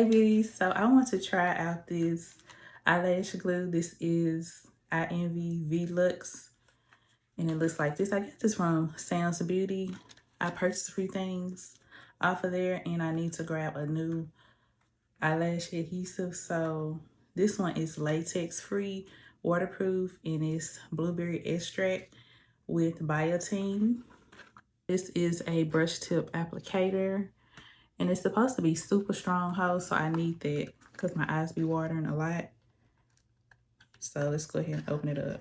Hey beauties, so I want to try out this eyelash glue. This is I Envy V-Lux, and it looks like this. I got this from Sam's Beauty. I purchased a few things off of there, and I need to grab a new eyelash adhesive. So this one is latex free, waterproof, and it's blueberry extract with biotin. This is a brush tip applicator, and it's supposed to be super strong, so I need that because my eyes be watering a lot. So let's go ahead and open it up.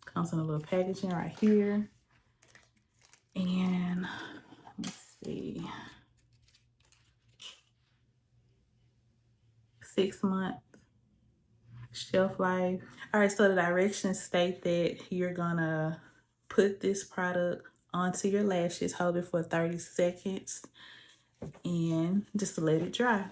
Comes in a little packaging right here. And let's see, 6-month shelf life. All right, so the directions state that you're gonna put this product onto your lashes, hold it for 30 seconds, and just let it dry.